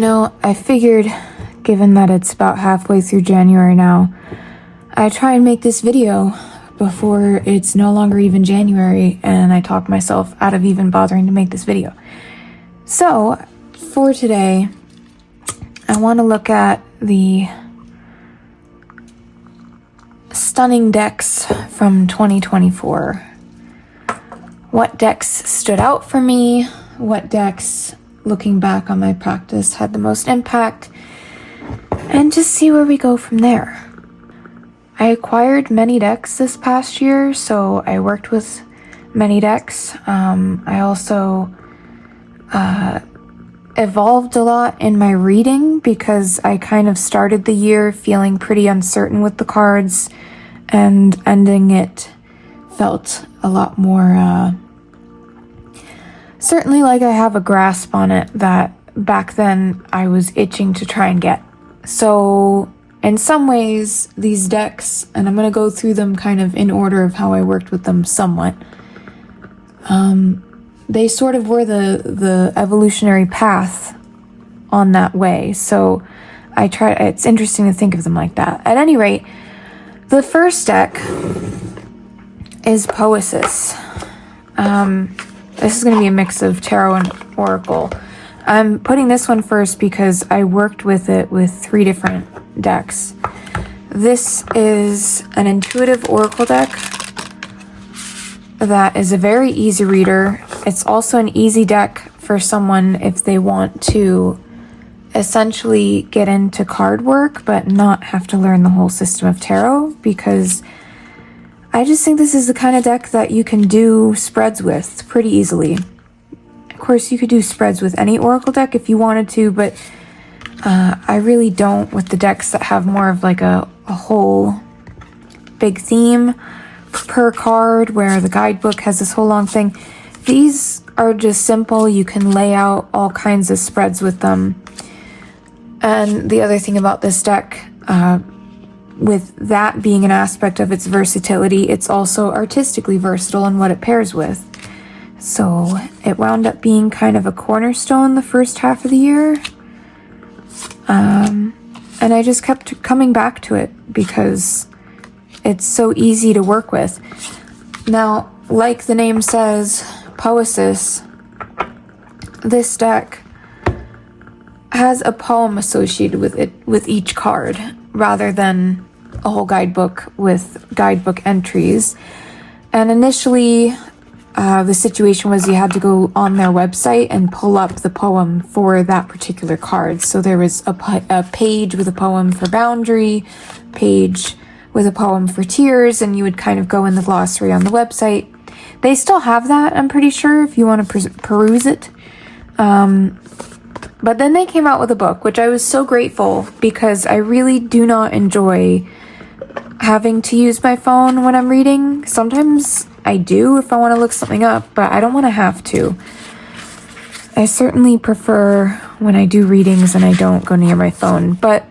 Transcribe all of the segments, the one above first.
I figured, given that it's about halfway through January now, I try and make this video before it's no longer even January and I talk myself out of even bothering to make this video. So, for today, I want to look at the stunning decks from 2024. What decks stood out for me? What decks, looking back on my practice, had the most impact? And just see where we go from there. I acquired many decks this past year, so I worked with many decks. I also evolved a lot in my reading because I kind of started the year feeling pretty uncertain with the cards, and ending it felt a lot more, certainly like I have a grasp on it that back then I was itching to try and get. So in some ways, these decks, and I'm going to go through them kind of in order of how I worked with them somewhat, they sort of were the evolutionary path on that way. So it's interesting to think of them like that. At any rate, the first deck is Poesis. This is going to be a mix of tarot and oracle. I'm putting this one first because I worked with it with 3 different decks. This is an intuitive oracle deck that is a very easy reader. It's also an easy deck for someone if they want to essentially get into card work but not have to learn the whole system of tarot, because I just think this is the kind of deck that you can do spreads with pretty easily. Of course, you could do spreads with any oracle deck if you wanted to, but I really don't with the decks that have more of like a whole big theme per card, where the guidebook has this whole long thing. These are just simple. You can lay out all kinds of spreads with them. And the other thing about this deck, with that being an aspect of its versatility, it's also artistically versatile in what it pairs with. So it wound up being kind of a cornerstone the first half of the year. And I just kept coming back to it because it's so easy to work with. Now, like the name says, Poesis, this deck has a poem associated with it, with each card, rather than a whole guidebook with guidebook entries. And initially, the situation was you had to go on their website and pull up the poem for that particular card. So there was a page with a poem for boundary, page with a poem for tears, and you would kind of go in the glossary on the website. They still have that, I'm pretty sure, if you want to peruse it. But then they came out with a book, which I was so grateful, because I really do not enjoy having to use my phone when I'm reading. Sometimes I do if I want to look something up, but I don't want to have to. I certainly prefer when I do readings and I don't go near my phone. But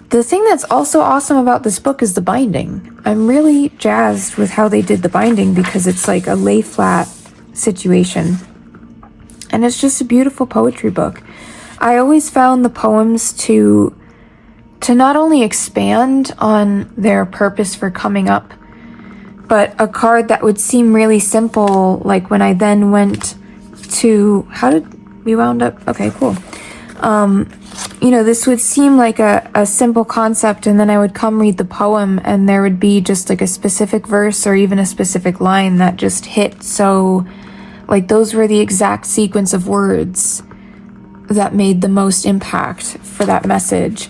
the thing that's also awesome about this book is the binding. I'm really jazzed with how they did the binding, because it's like a lay flat situation. And it's just a beautiful poetry book. I always found the poems to not only expand on their purpose for coming up, but a card that would seem really simple, like when I then went to, how did we wound up? Okay, cool. This would seem like a simple concept, and then I would come read the poem and there would be just like a specific verse or even a specific line that just hit. So like those were the exact sequence of words that made the most impact for that message.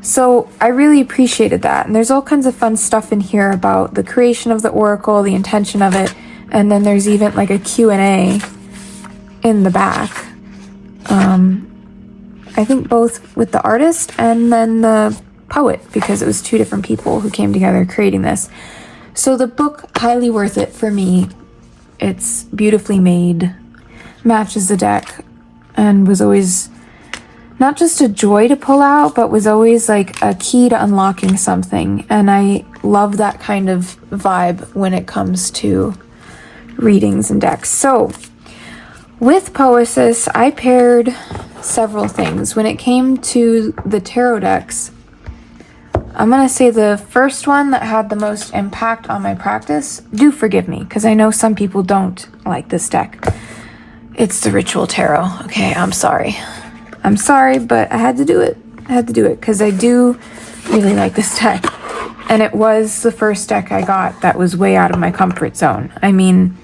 So I really appreciated that. And there's all kinds of fun stuff in here about the creation of the oracle, the intention of it, and then there's even like a Q&A in the back. I think both with the artist and then the poet, because it was 2 different people who came together creating this. So the book, highly worth it for me. It's beautifully made, matches the deck, and was always not just a joy to pull out, but was always like a key to unlocking something. And I love that kind of vibe when it comes to readings and decks. So with Poesis, I paired several things. When it came to the tarot decks, I'm going to say the first one that had the most impact on my practice, do forgive me, because I know some people don't like this deck. It's the Ritual Tarot. Okay, I'm sorry. I'm sorry, but I had to do it. I had to do it, because I do really like this deck. And it was the first deck I got that was way out of my comfort zone. I mean,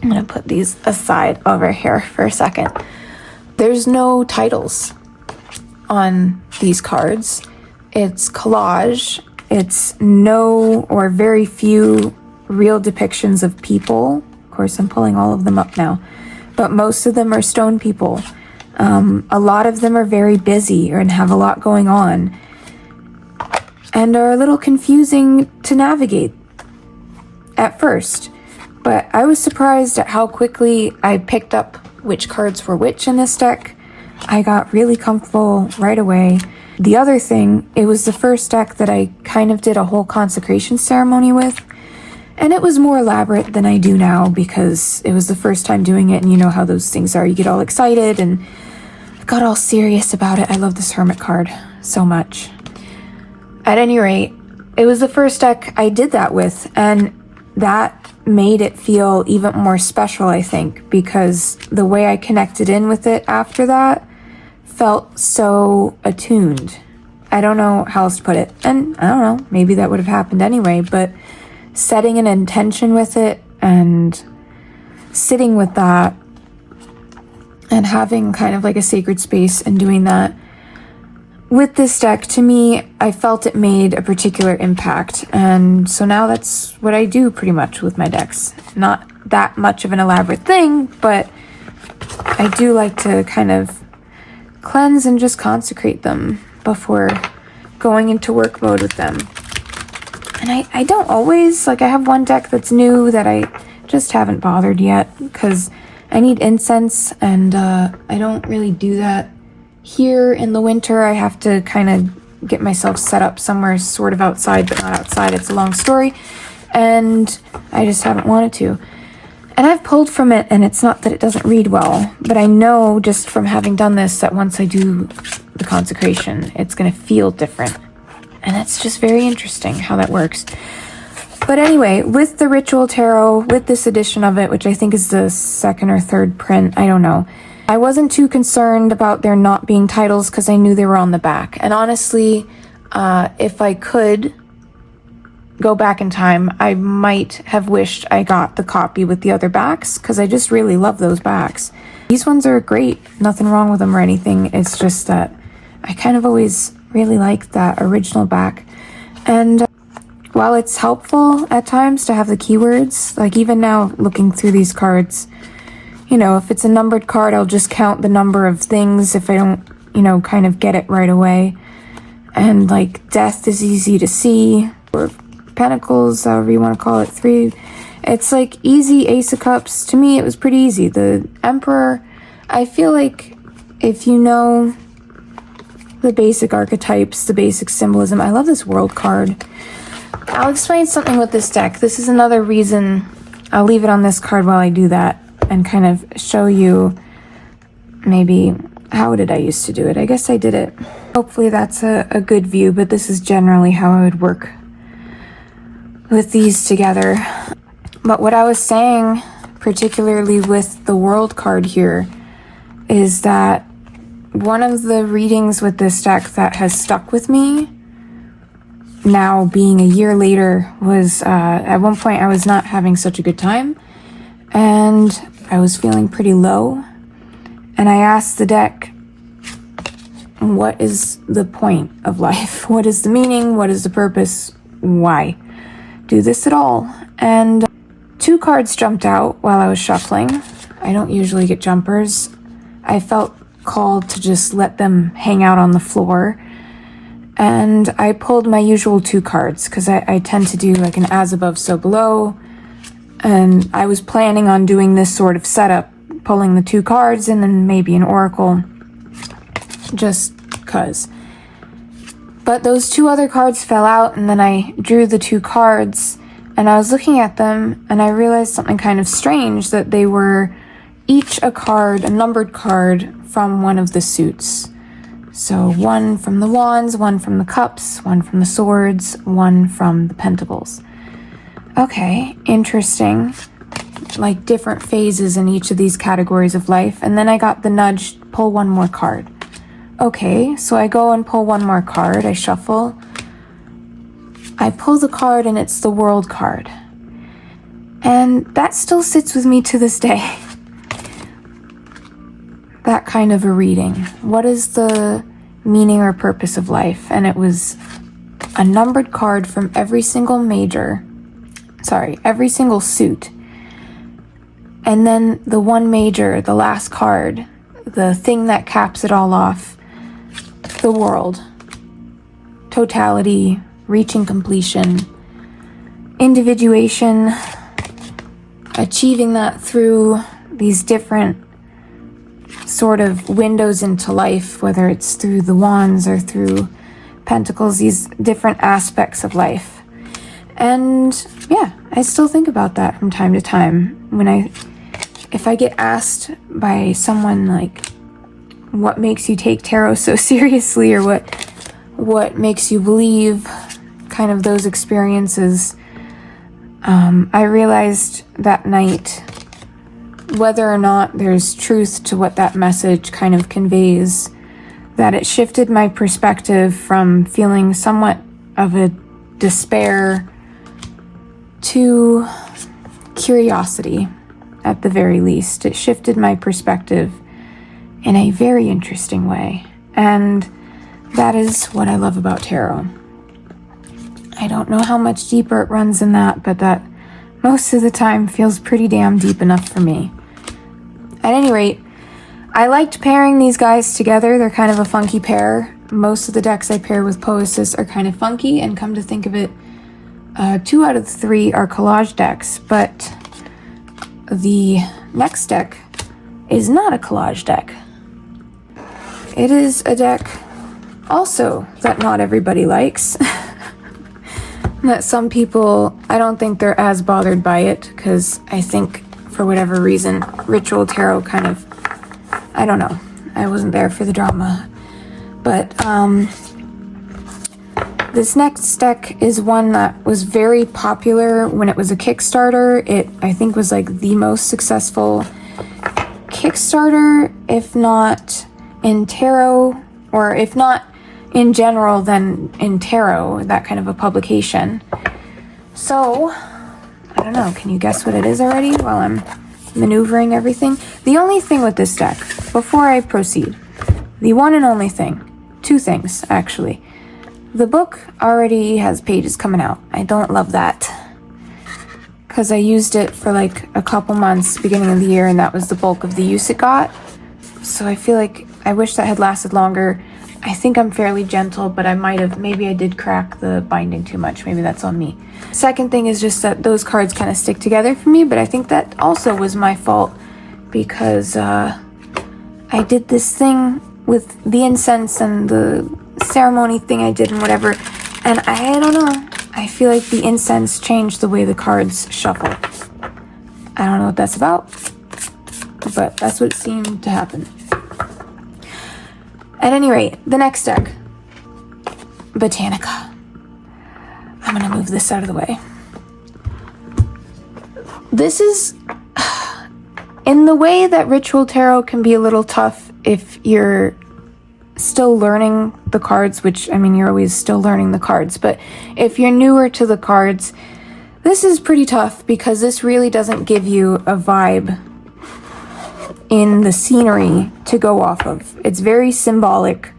I'm going to put these aside over here for a second. There's no titles on these cards. It's collage. It's no or very few real depictions of people. Of course, I'm pulling all of them up now. But most of them are stone people. A lot of them are very busy and have a lot going on, and are a little confusing to navigate at first. But I was surprised at how quickly I picked up which cards were which in this deck. I got really comfortable right away. The other thing, it was the first deck that I kind of did a whole consecration ceremony with. And it was more elaborate than I do now because it was the first time doing it, and you know how those things are. You get all excited, and I got all serious about it. I love this Hermit card so much. At any rate, it was the first deck I did that with, and that made it feel even more special, I think, because the way I connected in with it after that felt so attuned. I don't know how else to put it, and I don't know, maybe that would have happened anyway, but setting an intention with it and sitting with that and having kind of like a sacred space and doing that with this deck, to me, I felt it made a particular impact. And so now that's what I do pretty much with my decks. Not that much of an elaborate thing, but I do like to kind of cleanse and just consecrate them before going into work mode with them. And I don't always, like I have one deck that's new that I just haven't bothered yet because I need incense, and I don't really do that here in the winter. I have to kind of get myself set up somewhere sort of outside, but not outside. It's a long story, and I just haven't wanted to. And I've pulled from it, and it's not that it doesn't read well, but I know just from having done this that once I do the consecration, it's going to feel different. And it's just very interesting how that works. But anyway, with the Ritual Tarot, with this edition of it, which I think is the second or third print, I don't know, I wasn't too concerned about there not being titles because I knew they were on the back. And honestly, if I could go back in time, I might have wished I got the copy with the other backs because I just really love those backs. These ones are great. Nothing wrong with them or anything. It's just that I kind of always really like that original back. And while it's helpful at times to have the keywords, like even now looking through these cards, you know, if it's a numbered card, I'll just count the number of things if I don't, you know, kind of get it right away. And like death is easy to see, or pentacles, however you want to call it, 3. It's like easy. Ace of Cups, to me, it was pretty easy. The Emperor, I feel like if you know the basic archetypes, the basic symbolism, I love this World card. I'll explain something with this deck. This is another reason I'll leave it on this card while I do that and kind of show you maybe how did I used to do it. I guess I did it. Hopefully that's a good view, but this is generally how I would work with these together. But what I was saying, particularly with the World card here, is that one of the readings with this deck that has stuck with me, now being a year later, was at one point I was not having such a good time and I was feeling pretty low, and I asked the deck, what is the point of life? What is the meaning? What is the purpose? Why do this at all? And 2 cards jumped out while I was shuffling. I don't usually get jumpers. I felt called to just let them hang out on the floor. And I pulled my usual 2 cards because I tend to do like an as above, so below. And I was planning on doing this sort of setup, pulling the 2 cards and then maybe an oracle, just cause. But those 2 other cards fell out, and then I drew the 2 cards, and I was looking at them and I realized something kind of strange, that they were each a numbered card from one of the suits. So one from the Wands, one from the Cups, one from the Swords, one from the Pentacles. Okay, interesting. Like different phases in each of these categories of life. And then I got the nudge, pull one more card. Okay, so I go and pull one more card. I shuffle. I pull the card and it's the World card. And that still sits with me to this day. That kind of a reading. What is the meaning or purpose of life? And it was a numbered card from every single suit. And then the one major, the last card, the thing that caps it all off, the World. Totality, reaching completion, individuation, achieving that through these different sort of windows into life, whether it's through the Wands or through Pentacles, these different aspects of life. And yeah, I still think about that from time to time if I get asked by someone like, what makes you take tarot so seriously, or what makes you believe, kind of those experiences. I realized that night whether or not there's truth to what that message kind of conveys, that it shifted my perspective from feeling somewhat of a despair to curiosity, at the very least. It shifted my perspective in a very interesting way. And that is what I love about tarot. I don't know how much deeper it runs than that, but that most of the time feels pretty damn deep enough for me. At any rate, I liked pairing these guys together. They're kind of a funky pair. Most of the decks I pair with Poesis are kind of funky, and come to think of it, 2 out of the 3 are collage decks, but the next deck is not a collage deck. It is a deck also that not everybody likes. That some people, I don't think they're as bothered by it, because I think for whatever reason, Ritual Tarot kind of, I don't know, I wasn't there for the drama. But this next deck is one that was very popular when it was a Kickstarter. It, I think, was like the most successful Kickstarter, if not in tarot, or if not in general, then in tarot, that kind of a publication. So, I don't know, can you guess what it is already while I'm maneuvering everything? The only thing with this deck, before I proceed, the one and only thing, 2 things actually. The book already has pages coming out. I don't love that, because I used it for like a couple months beginning of the year, and that was the bulk of the use it got. So I feel like I wish that had lasted longer. I think I'm fairly gentle, but maybe I did crack the binding too much. Maybe that's on me. Second thing is just that those cards kind of stick together for me, but I think that also was my fault, because I did this thing with the incense and the ceremony thing I did and whatever, and I don't know. I feel like the incense changed the way the cards shuffle. I don't know what that's about, but that's what seemed to happen. At any rate, the next deck, Botanica. I'm gonna move this out of the way. This is, in the way that Ritual Tarot can be a little tough if you're still learning the cards, which, I mean, you're always still learning the cards, but if you're newer to the cards, this is pretty tough, because this really doesn't give you a vibe in the scenery to go off of. It's very symbolic,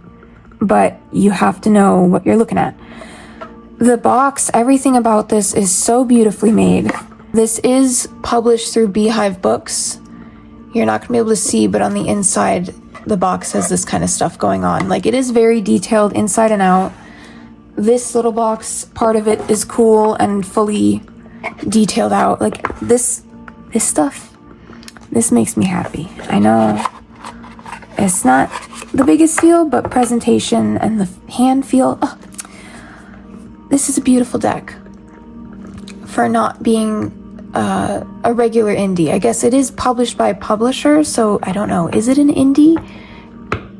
but you have to know what you're looking at. The box, everything about this is so beautifully made. This is published through Beehive Books. You're not gonna be able to see, but on the inside, the box has this kind of stuff going on. Like, it is very detailed inside and out. This little box, part of it is cool and fully detailed out. Like, this stuff, this makes me happy. I know it's not the biggest feel, but presentation and the hand feel, this is a beautiful deck for not being a regular indie. I guess it is published by a publisher, so I don't know. Is it an indie?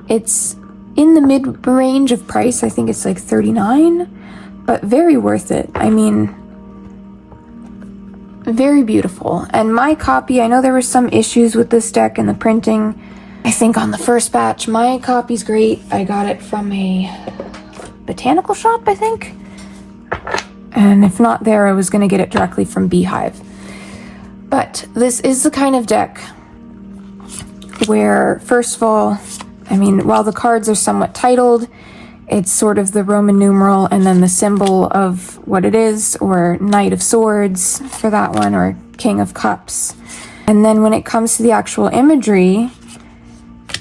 It's in the mid-range of price. I think it's like $39, but very worth it. I mean, very beautiful. And my copy, I know there were some issues with this deck and the printing. I think on the first batch, my copy's great. I got it from a botanical shop, I think. And if not there, I was going to get it directly from Beehive. But this is the kind of deck where, first of all, I mean, while the cards are somewhat titled, it's sort of the Roman numeral and then the symbol of what it is, or Knight of Swords for that one, or King of Cups. And then when it comes to the actual imagery,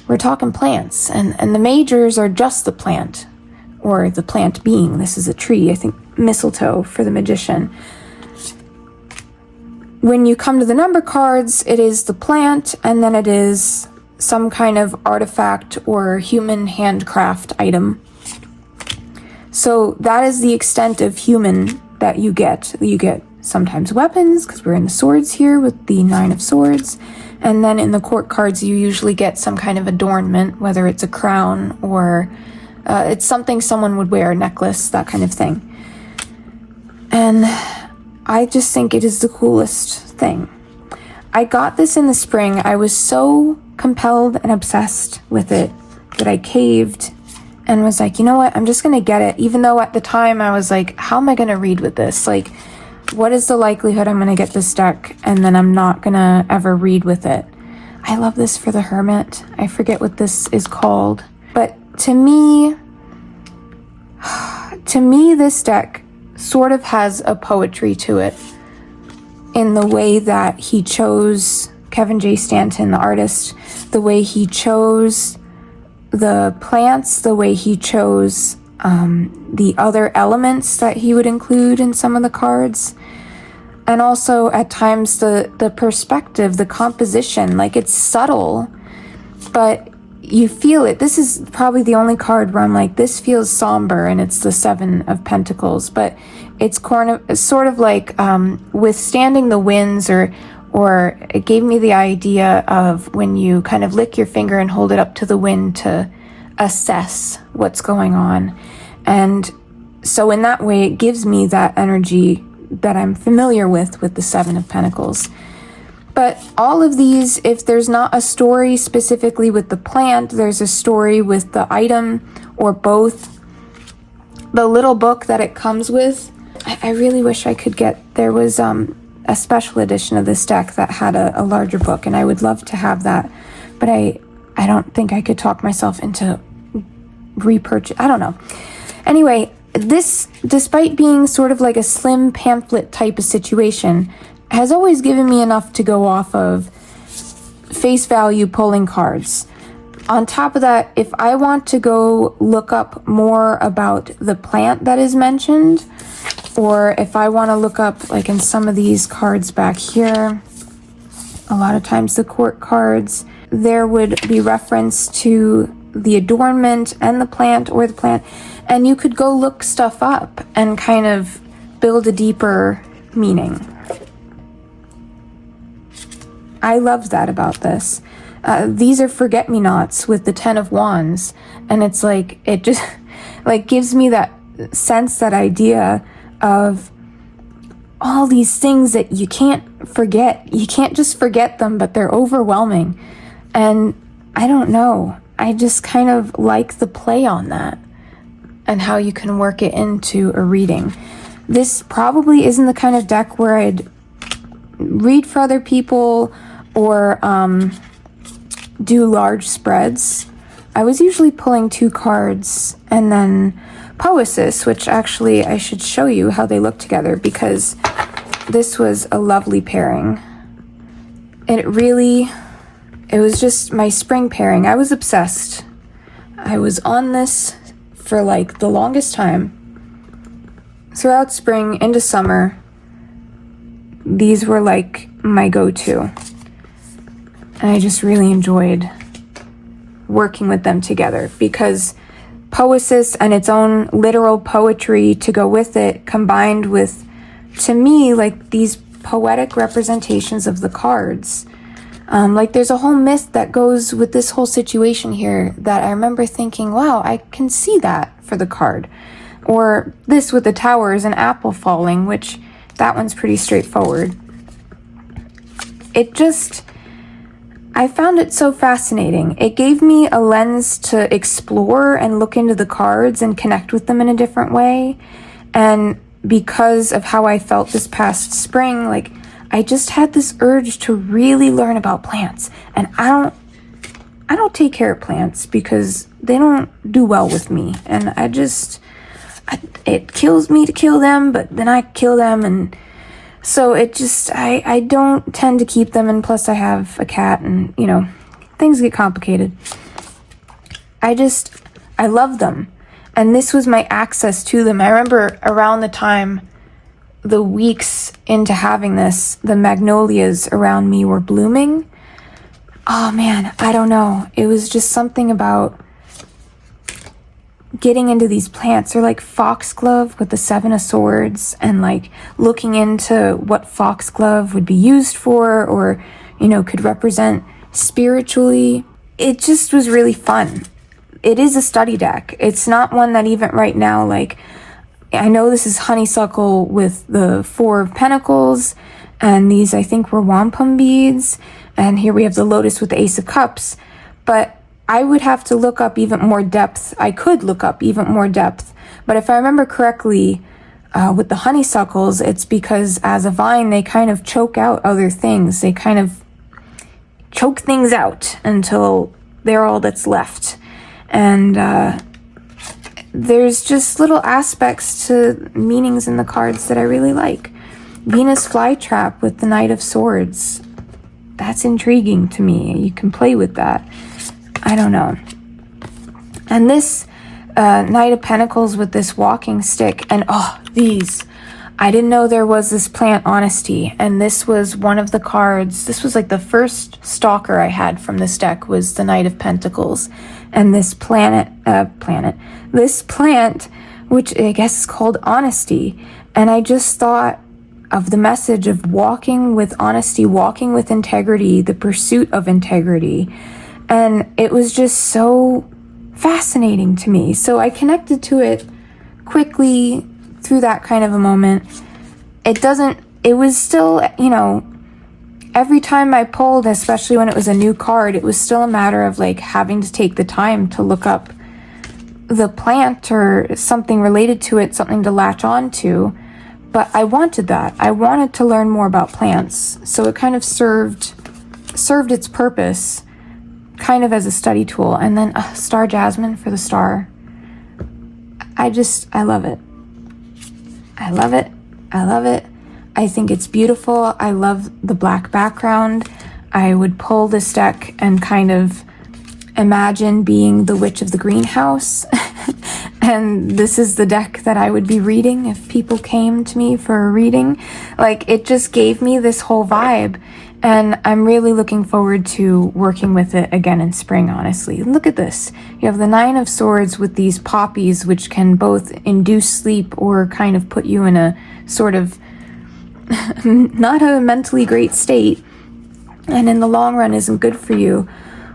we're talking plants, and the majors are just the plant, or the plant being. This is a tree, I think mistletoe for the magician. When you come to the number cards, it is the plant, and then it is some kind of artifact or human handcraft item. So that is the extent of human that you get. You get sometimes weapons, because we're in the swords here with the 9 of Swords. And then in the court cards, you usually get some kind of adornment, whether it's a crown or it's something someone would wear, a necklace, that kind of thing. And I just think it is the coolest thing. I got this in the spring. I was so compelled and obsessed with it that I caved and was like, you know what, I'm just going to get it. Even though at the time I was like, how am I going to read with this? Like, what is the likelihood I'm going to get this deck and then I'm not going to ever read with it? I love this for the Hermit. I forget what this is called. But to me, this deck sort of has a poetry to it in the way that he chose, Kevin J. Stanton, the artist, the way he chose the plants, the way he chose the other elements that he would include in some of the cards. And also at times the perspective, the composition, like it's subtle, but you feel it. This is probably the only card where I'm like, this feels somber, and it's the 7 of Pentacles, but it's sort of like withstanding the winds, or it gave me the idea of when you kind of lick your finger and hold it up to the wind to assess what's going on. And so in that way, it gives me that energy that I'm familiar with the 7 of Pentacles. But all of these, if there's not a story specifically with the plant, there's a story with the item, or both. The little book that it comes with, I really wish I could get, there was a special edition of this deck that had a larger book, and I would love to have that, but I don't think I could talk myself into repurchase. I don't know. Anyway, this, despite being sort of like a slim pamphlet type of situation, has always given me enough to go off of face value pulling cards. On top of that, if I want to go look up more about the plant that is mentioned, or if I want to look up, like in some of these cards back here, a lot of times the court cards, there would be reference to the adornment and the plant, or the plant, and you could go look stuff up and kind of build a deeper meaning. I love that about this. These are forget-me-nots with the 10 of Wands, and it's like, it just like gives me that sense, that idea of all these things that you can't forget. You can't just forget them, but they're overwhelming. And I don't know, I just kind of like the play on that and how you can work it into a reading. This probably isn't the kind of deck where I'd read for other people or do large spreads. I was usually pulling 2 cards and then Poesis, which actually I should show you how they look together, because this was a lovely pairing. It was just my spring pairing. I was obsessed. I was on this for like the longest time. Throughout spring into summer, these were like my go-to. And I just really enjoyed working with them together, because Poesis and its own literal poetry to go with it, combined with, to me, like these poetic representations of the cards. Like there's a whole myth that goes with this whole situation here that I remember thinking, wow, I can see that for the card. Or this with the tower is an apple falling, which that one's pretty straightforward. I found it so fascinating. It gave me a lens to explore and look into the cards and connect with them in a different way. And because of how I felt this past spring, like I just had this urge to really learn about plants. And I don't take care of plants because they don't do well with me. And it kills me to kill them, but then I kill them. And so I don't tend to keep them. And plus I have a cat and, things get complicated. I love them. And this was my access to them. I remember around the weeks into having this, the magnolias around me were blooming. Oh man, I don't know. It was just something about getting into these plants. They're like foxglove with the 7 of swords, and like looking into what foxglove would be used for, or, could represent spiritually. It just was really fun. It is a study deck. It's not one that even right now, like, I know this is honeysuckle with the 4 of pentacles, and these I think were wampum beads, and here we have the lotus with the ace of cups, but I would have to look up even more depth. I could look up even more depth, but if I remember correctly, with the honeysuckles, it's because as a vine, they kind of choke out other things. They kind of choke things out until they're all that's left. And there's just little aspects to meanings in the cards that I really like. Venus flytrap with the Knight of Swords. That's intriguing to me. You can play with that. I don't know. And this Knight of Pentacles with this walking stick. And these. I didn't know there was this plant, Honesty. And this was one of the cards. This was like the first stalker I had from this deck was the Knight of Pentacles. And this this plant, which I guess is called Honesty. And I just thought of the message of walking with honesty, walking with integrity, the pursuit of integrity. And it was just so fascinating to me. So I connected to it quickly through that kind of a moment. It was still, every time I pulled, especially when it was a new card, it was still a matter of like having to take the time to look up the plant or something related to it, something to latch on to. But I wanted that. I wanted to learn more about plants. So it kind of served its purpose kind of as a study tool. And then Star Jasmine for the star. I love it. I love it. I love it. I think it's beautiful. I love the black background. I would pull this deck and kind of imagine being the witch of the greenhouse. And this is the deck that I would be reading if people came to me for a reading. Like, it just gave me this whole vibe. And I'm really looking forward to working with it again in spring, honestly. Look at this. You have the 9 of Swords with these poppies, which can both induce sleep or kind of put you in a sort of not a mentally great state. And in the long run isn't good for you.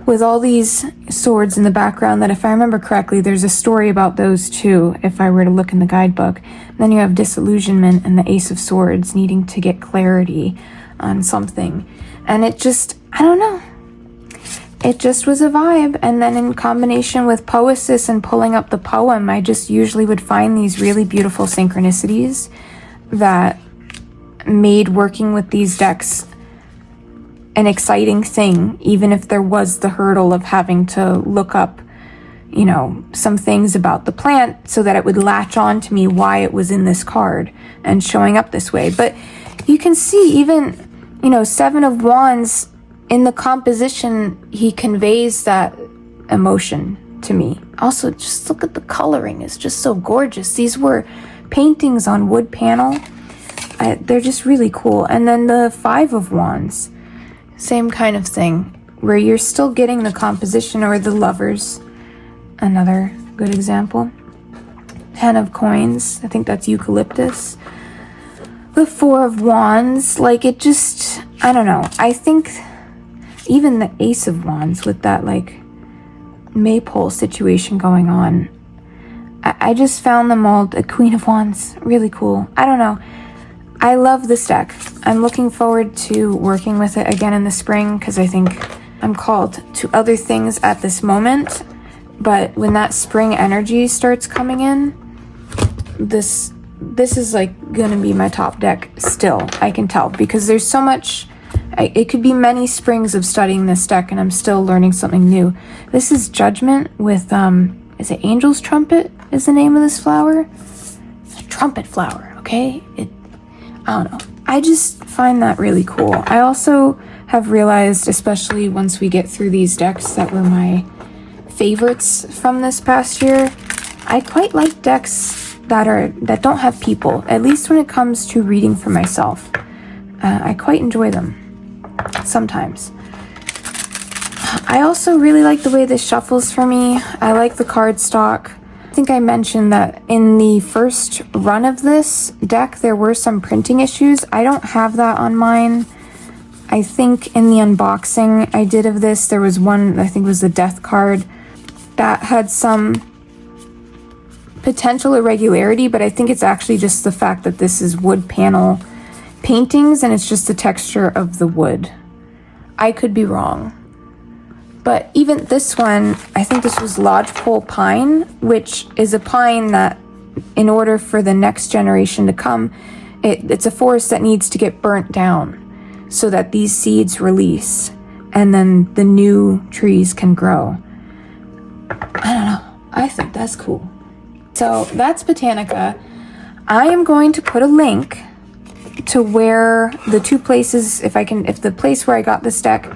With all these swords in the background that, if I remember correctly, there's a story about those too, if I were to look in the guidebook. And then you have disillusionment and the Ace of Swords needing to get clarity on something. And it just, I don't know. It just was a vibe. And then in combination with Poesis and pulling up the poem, I just usually would find these really beautiful synchronicities that made working with these decks an exciting thing, even if there was the hurdle of having to look up, some things about the plant so that it would latch on to me why it was in this card and showing up this way. But you can see even, 7 of Wands in the composition, he conveys that emotion to me. Also, just look at the coloring. It's just so gorgeous. These were paintings on wood panel. They're just really cool. And then the 5 of Wands. Same kind of thing, where you're still getting the composition, or the Lovers, another good example. 10 of Coins, I think that's eucalyptus. the Four of Wands. Like, it just, I don't know. I think even the Ace of Wands with that, like, maypole situation going on. I just found them all, the Queen of Wands, really cool. I don't know. I love this deck. I'm looking forward to working with it again in the spring because I think I'm called to other things at this moment. But when that spring energy starts coming in, this is like gonna be my top deck still. I can tell because there's so much. It could be many springs of studying this deck and I'm still learning something new. This is Judgment with, is it Angel's Trumpet is the name of this flower? It's a trumpet flower, okay? I don't know. I just find that really cool. I also have realized, especially once we get through these decks that were my favorites from this past year, I quite like decks that don't have people, at least when it comes to reading for myself. I quite enjoy them sometimes. I also really like the way this shuffles for me. I like the card stock. I think I mentioned that in the first run of this deck there were some printing issues. I don't have that on mine. I think in the unboxing I did of this, there was one, I think it was the Death card, that had some potential irregularity, but I think it's actually just the fact that this is wood panel paintings and it's just the texture of the wood. I could be wrong. But even this one, I think this was lodgepole pine, which is a pine that in order for the next generation to come, it's a forest that needs to get burnt down so that these seeds release and then the new trees can grow. I don't know. I think that's cool. So that's Botanica. I am going to put a link to where the two places, if the place where I got this deck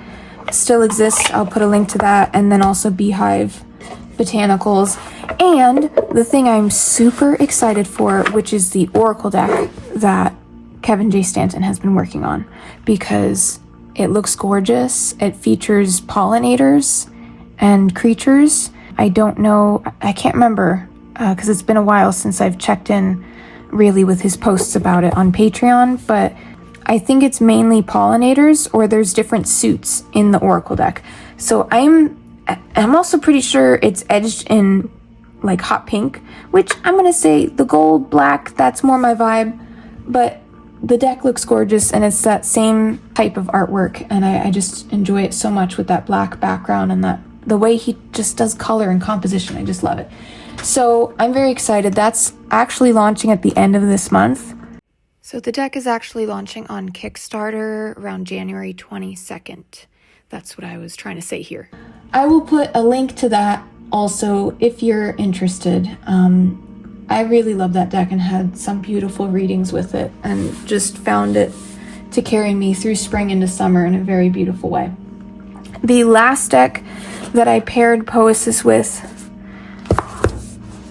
still exists, I'll put a link to that, and then also Beehive Botanicals, and the thing I'm super excited for, which is the Oracle deck that Kevin J. Stanton has been working on, because it looks gorgeous. It features pollinators and creatures. I don't know, I can't remember, because it's been a while since I've checked in really with his posts about it on Patreon, but I think it's mainly pollinators, or there's different suits in the Oracle deck. So I'm also pretty sure it's edged in like hot pink, which I'm gonna say the gold, black, that's more my vibe, but the deck looks gorgeous and it's that same type of artwork, and I just enjoy it so much with that black background and that the way he just does color and composition. I just love it. So I'm very excited. That's actually launching at the end of this month. So the deck is actually launching on Kickstarter around January 22nd. That's what I was trying to say here. I will put a link to that also if you're interested. I really love that deck and had some beautiful readings with it and just found it to carry me through spring into summer in a very beautiful way. The last deck that I paired Poesis with,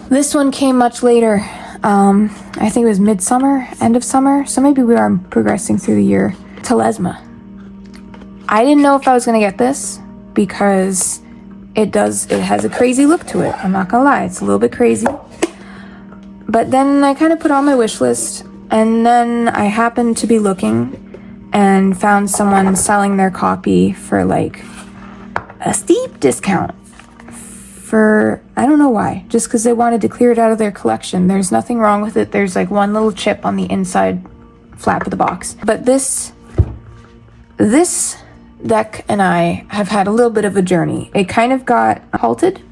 this one came much later. I think it was midsummer, end of summer, so maybe we are progressing through the year. To Elezma. I didn't know if I was going to get this because it has a crazy look to it. I'm not going to lie, it's a little bit crazy. But then I kind of put on my wish list, and then I happened to be looking and found someone selling their copy for like a steep discount. For, I don't know why, just because they wanted to clear it out of their collection. There's nothing wrong with it. There's like one little chip on the inside flap of the box. But this deck and I have had a little bit of a journey. It kind of got halted,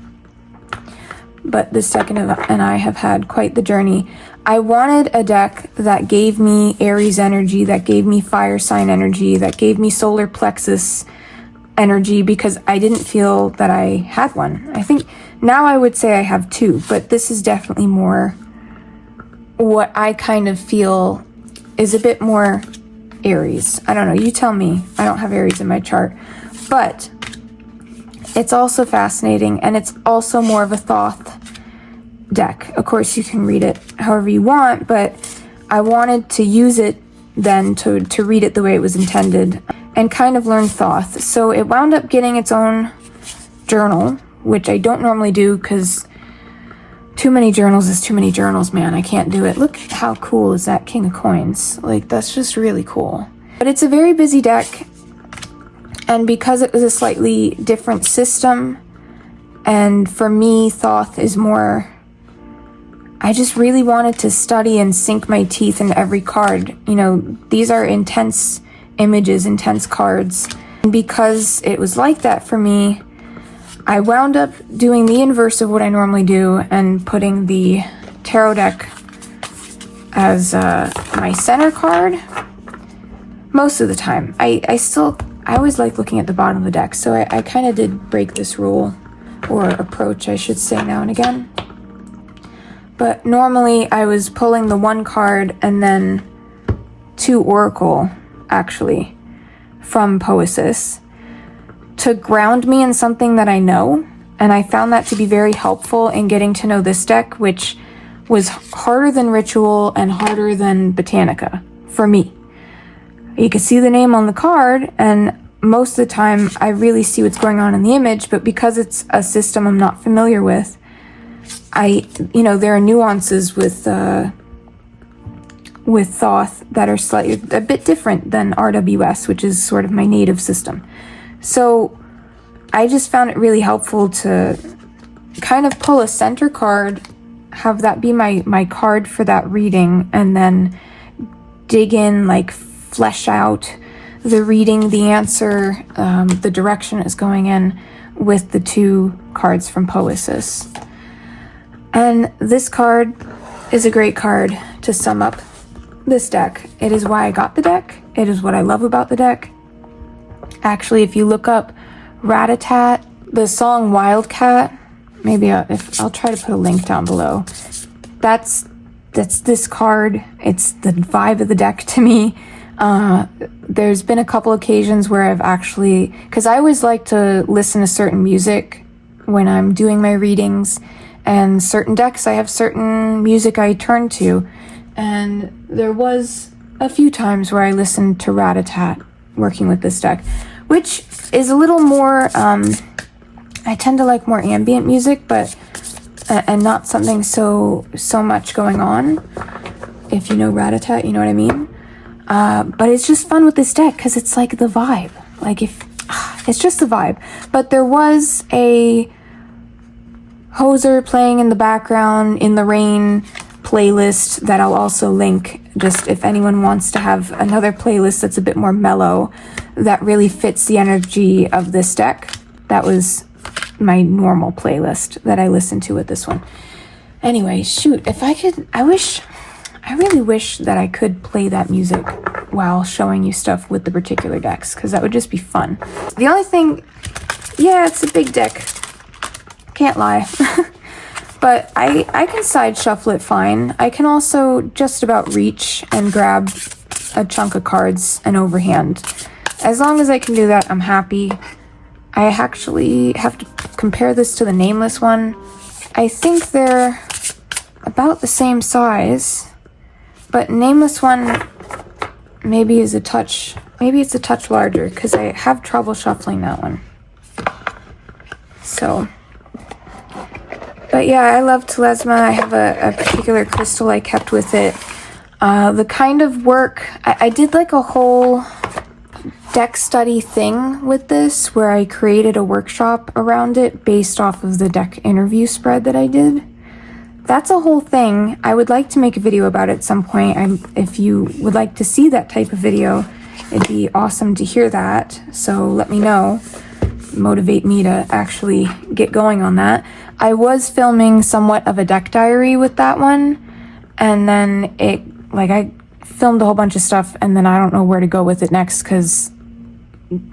but this deck and I have had quite the journey. I wanted a deck that gave me Aries energy, that gave me fire sign energy, that gave me solar plexus energy, because I didn't feel that I had one. I think now I would say I have two, but this is definitely more what I kind of feel is a bit more Aries. I don't know, you tell me. I don't have Aries in my chart, but it's also fascinating, and it's also more of a Thoth deck. Of course, you can read it however you want, but I wanted to use it then to read it the way it was intended and kind of learn Thoth. So it wound up getting its own journal, which I don't normally do because Too many journals is too many journals, man. I can't do it. Look how cool is that King of Coins. Like, that's just really cool. But it's a very busy deck. And because it was a slightly different system, and for me, Thoth is more... I just really wanted to study and sink my teeth in every card. You know, these are intense images, intense cards. And because it was like that for me, I wound up doing the inverse of what I normally do and putting the tarot deck as my center card most of the time. I always like looking at the bottom of the deck, so I kind of did break this rule, or approach I should say, now and again. But normally I was pulling the one card and then 2 oracle, actually, from Poesis, to ground me in something that I know, and I found that to be very helpful in getting to know this deck, which was harder than Ritual and harder than Botanica, for me. You can see the name on the card, and most of the time I really see what's going on in the image, but because it's a system I'm not familiar with, there are nuances with Thoth that are slightly a bit different than RWS, which is sort of my native system. So I just found it really helpful to kind of pull a center card, have that be my card for that reading, and then dig in, like flesh out the reading, the answer, the direction it's going in with the 2 cards from Poesis. And this card is a great card to sum up this deck. It is why I got the deck. It is what I love about the deck. Actually, if you look up Rat-a-tat, the song Wildcat, maybe I'll try to put a link down below. That's this card. It's the vibe of the deck to me. There's been a couple occasions where I've actually, because I always like to listen to certain music when I'm doing my readings, and certain decks I have certain music I turn to, and there was a few times where I listened to Rat-a-tat working with this deck, which is a little more, I tend to like more ambient music, but and not something so much going on. If you know Rat-a-tat, you know what I mean. But it's just fun with this deck because it's like the vibe. Like it's just the vibe. But there was a Hoser playing in the background in the rain playlist that I'll also link, just if anyone wants to have another playlist that's a bit more mellow that really fits the energy of this deck. That was my normal playlist that I listened to with this one. Anyway, shoot, if I could, I really wish that I could play that music while showing you stuff with the particular decks, because that would just be fun. The only thing, yeah, it's a big deck, can't lie. But I can side shuffle it fine. I can also just about reach and grab a chunk of cards and overhand. As long as I can do that, I'm happy. I actually have to compare this to the Nameless one. I think they're about the same size, but Nameless one maybe is a touch, maybe it's a touch larger, because I have trouble shuffling that one. So... but yeah, I love Elezma. I have a particular crystal I kept with it. The kind of work, I did like a whole deck study thing with this where I created a workshop around it based off of the deck interview spread that I did. That's a whole thing. I would like to make a video about it at some point. If you would like to see that type of video, it'd be awesome to hear that. So let me know. Motivate me to actually get going on that. I was filming somewhat of a deck diary with that one, and then I filmed a whole bunch of stuff, and then I don't know where to go with it next because,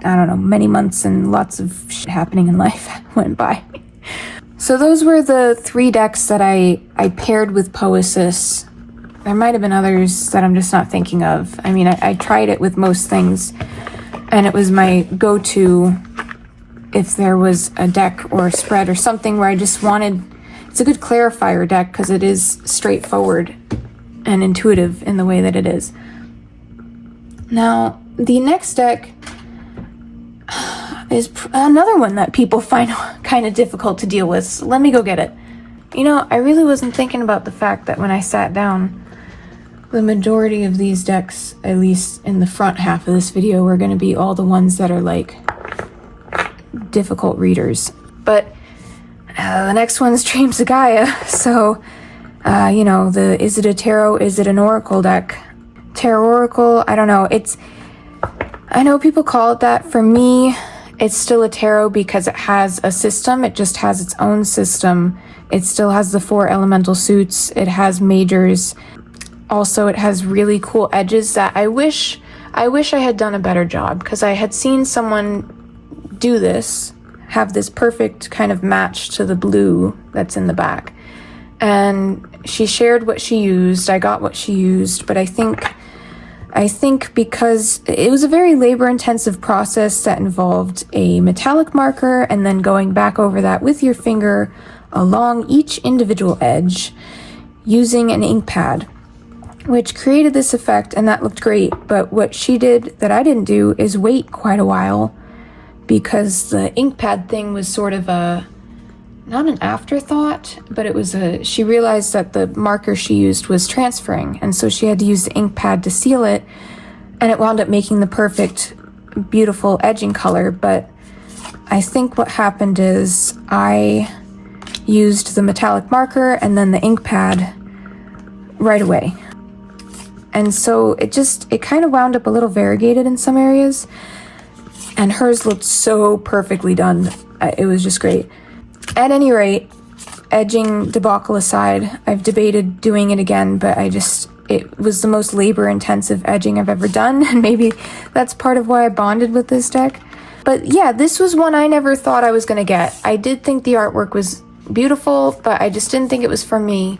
I don't know, many months and lots of shit happening in life went by. So those were the 3 decks that I paired with Poesis. There might have been others that I'm just not thinking of. I mean, I tried it with most things, and it was my go-to if there was a deck or a spread or something where I just wanted... It's a good clarifier deck because it is straightforward and intuitive in the way that it is. Now, the next deck is another one that people find kind of difficult to deal with. So let me go get it. You know, I really wasn't thinking about the fact that when I sat down, the majority of these decks, at least in the front half of this video, were going to be all the ones that are like difficult readers. But the next one's Dreams of Gaia. So, you know, is it a tarot? Is it an oracle deck? Tarot oracle? I don't know. I know people call it that. For me, it's still a tarot because it has a system. It just has its own system. It still has the 4 elemental suits. It has majors. Also, it has really cool edges that I wish I had done a better job, because I had seen someone do this, have this perfect kind of match to the blue that's in the back. And she shared what she used. I got what she used, but I think because it was a very labor-intensive process that involved a metallic marker and then going back over that with your finger along each individual edge using an ink pad, which created this effect, and that looked great. But what she did that I didn't do is wait quite a while, because the ink pad thing was sort of not an afterthought, but she realized that the marker she used was transferring, and so she had to use the ink pad to seal it, and it wound up making the perfect, beautiful edging color. But I think what happened is I used the metallic marker and then the ink pad right away. And so it kind of wound up a little variegated in some areas, and hers looked so perfectly done. It was just great. At any rate, edging debacle aside, I've debated doing it again, but it was the most labor-intensive edging I've ever done, and maybe that's part of why I bonded with this deck. But yeah, this was one I never thought I was going to get. I did think the artwork was beautiful, but I just didn't think it was for me,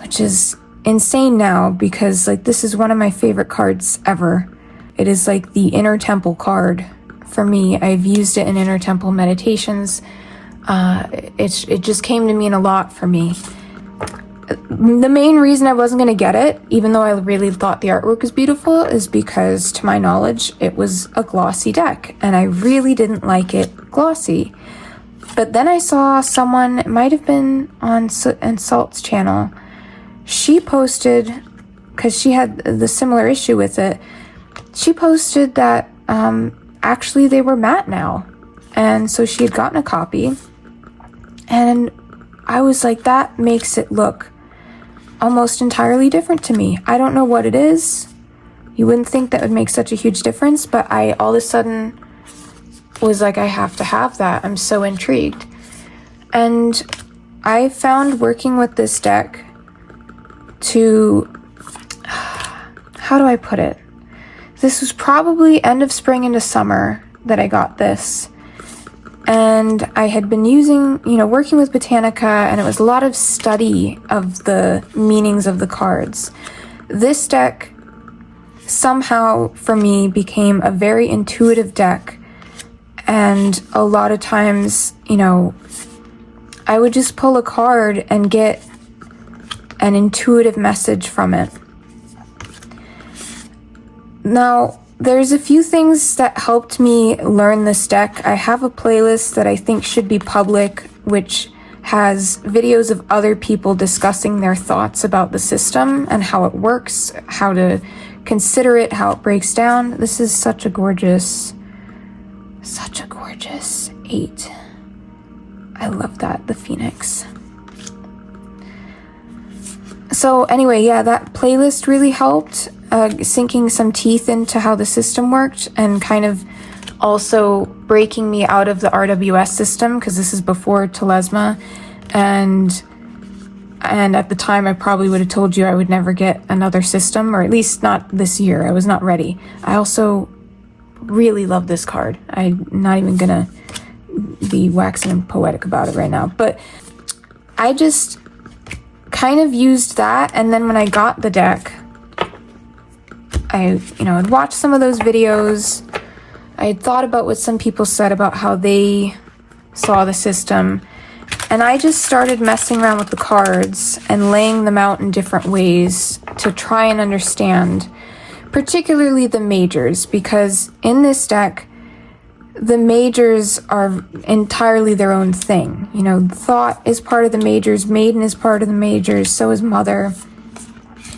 which is insane now, because like this is one of my favorite cards ever. It is like the Inner Temple card for me. I've used it in Inner Temple meditations. It just came to mean a lot for me. The main reason I wasn't going to get it, even though I really thought the artwork was beautiful, is because, to my knowledge, it was a glossy deck, and I really didn't like it glossy. But then I saw someone, it might have been on Salt's channel, she posted, because she had the similar issue with it, she posted that actually they were matte now. And so she had gotten a copy, and I was like, that makes it look almost entirely different to me. I don't know what it is. You wouldn't think that would make such a huge difference, but I all of a sudden was like, I have to have that. I'm so intrigued. And I found working with this deck to, how do I put it? This was probably end of spring into summer that I got this. And I had been working with Botanica, and it was a lot of study of the meanings of the cards. This deck somehow, for me, became a very intuitive deck. And a lot of times, I would just pull a card and get an intuitive message from it. Now, there's a few things that helped me learn this deck. I have a playlist that I think should be public, which has videos of other people discussing their thoughts about the system and how it works, how to consider it, how it breaks down. This is such a gorgeous 8. I love that, the Phoenix. So anyway, yeah, that playlist really helped, sinking some teeth into how the system worked, and kind of also breaking me out of the RWS system, because this is before Elezma, and at the time I probably would have told you I would never get another system, or at least not this year. I was not ready. I also really love this card. I'm not even gonna be waxing poetic about it right now, but I just kind of used that, and then when I got the deck, I'd watched some of those videos. I had thought about what some people said about how they saw the system, and I just started messing around with the cards and laying them out in different ways to try and understand, particularly the majors, because in this deck, the majors are entirely their own thing. You know, Thought is part of the majors, Maiden is part of the majors, so is Mother.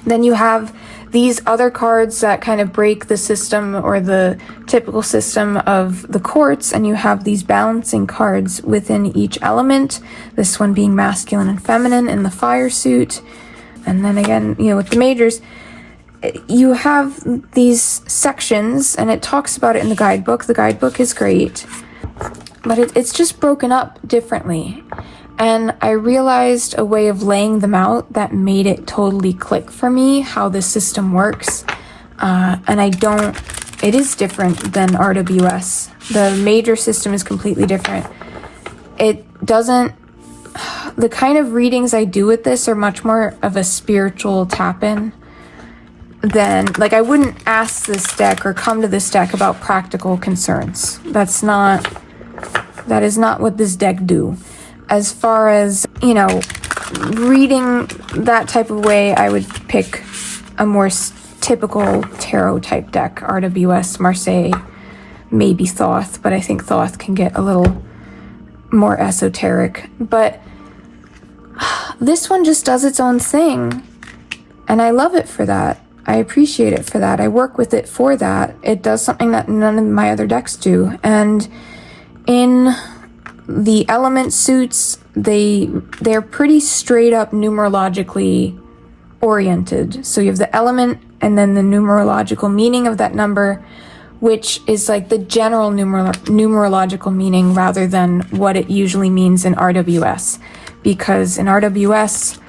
Then you have these other cards that kind of break the system or the typical system of the courts, and you have these balancing cards within each element, this one being masculine and feminine in the fire suit. And then again, you know, with the majors, you have these sections, and it talks about it in the guidebook. The guidebook is great, but it's just broken up differently. And I realized a way of laying them out that made it totally click for me, how the system works. And it is different than RWS. The major system is completely different. The kind of readings I do with this are much more of a spiritual tap-in than, like, I wouldn't ask this deck or come to this deck about practical concerns. That is not what this deck do. As far as, you know, reading that type of way, I would pick a more typical tarot type deck. RWS, Marseille, maybe Thoth, but I think Thoth can get a little more esoteric. But this one just does its own thing, and I love it for that. I appreciate it for that. I work with it for that. It does something that none of my other decks do. And in the element suits, they're pretty straight up numerologically oriented. So you have the element and then the numerological meaning of that number, which is like the general numerological meaning rather than what it usually means in RWS. Because in RWS,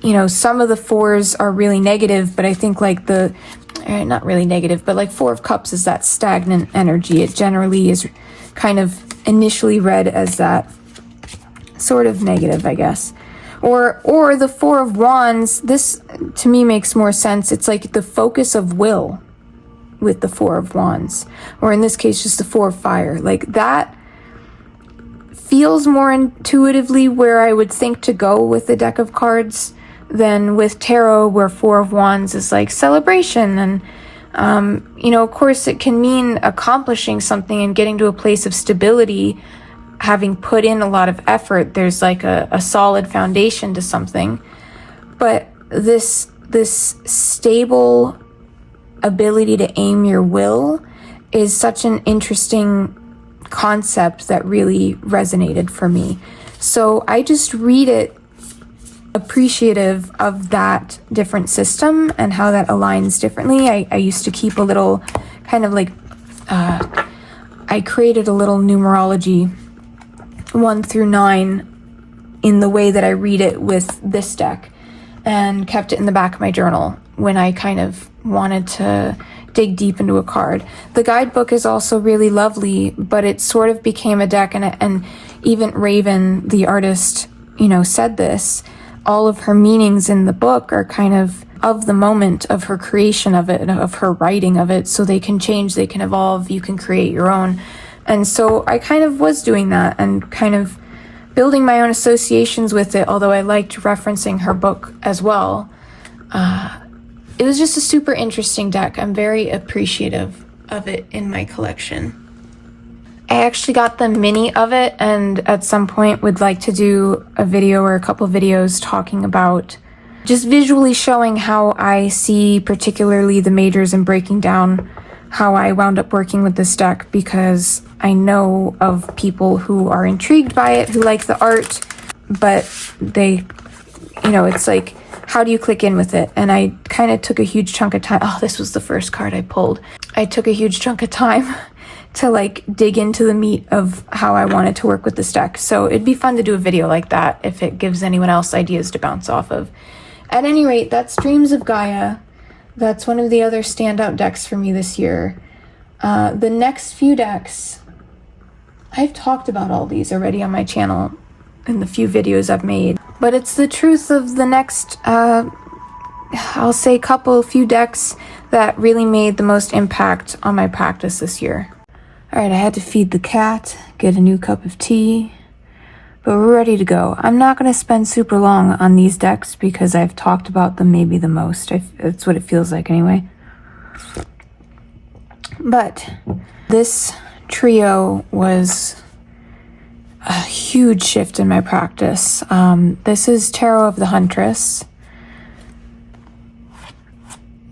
you know, some of the fours are really negative, but I think like not really negative, but like Four of Cups is that stagnant energy. It generally is kind of initially read as that sort of negative, I guess. Or the Four of Wands, this to me makes more sense. It's like the focus of will with the Four of Wands, or in this case just the Four of Fire. Like that feels more intuitively where I would think to go with the deck of cards than with tarot, where Four of Wands is like celebration. And you know, of course it can mean accomplishing something and getting to a place of stability, having put in a lot of effort. There's like a solid foundation to something. But this stable ability to aim your will is such an interesting concept that really resonated for me. So I just read it appreciative of that different system and how that aligns differently. I used to keep a little kind of like, I created a little numerology 1 through 9 in the way that I read it with this deck, and kept it in the back of my journal when I kind of wanted to dig deep into a card. The guidebook is also really lovely, but it sort of became a deck, and even Raven, the artist, you know, said this. All of her meanings in the book are kind of the moment of her creation of it, of her writing of it, so they can change, they can evolve, you can create your own. And so I kind of was doing that and kind of building my own associations with it, although I liked referencing her book as well. It was just a super interesting deck. I'm very appreciative of it in my collection. I actually got the mini of it, and at some point would like to do a video or a couple videos talking about just visually showing how I see particularly the majors and breaking down how I wound up working with this deck, because I know of people who are intrigued by it, who like the art, but they, you know, it's like, how do you click in with it? And I kind of took a huge chunk of time. Oh, this was the first card I pulled. I took a huge chunk of time to like dig into the meat of how I wanted to work with this deck. So it'd be fun to do a video like that if it gives anyone else ideas to bounce off of. At any rate, that's Dreams of Gaia. That's one of the other standout decks for me this year. The next few decks, I've talked about all these already on my channel in the few videos I've made, but it's the truth of the next, I'll say few decks that really made the most impact on my practice this year. Alright, I had to feed the cat, get a new cup of tea, but we're ready to go. I'm not going to spend super long on these decks because I've talked about them maybe the most. That's what it feels like anyway. But this trio was a huge shift in my practice. This is Tarot of the Huntress.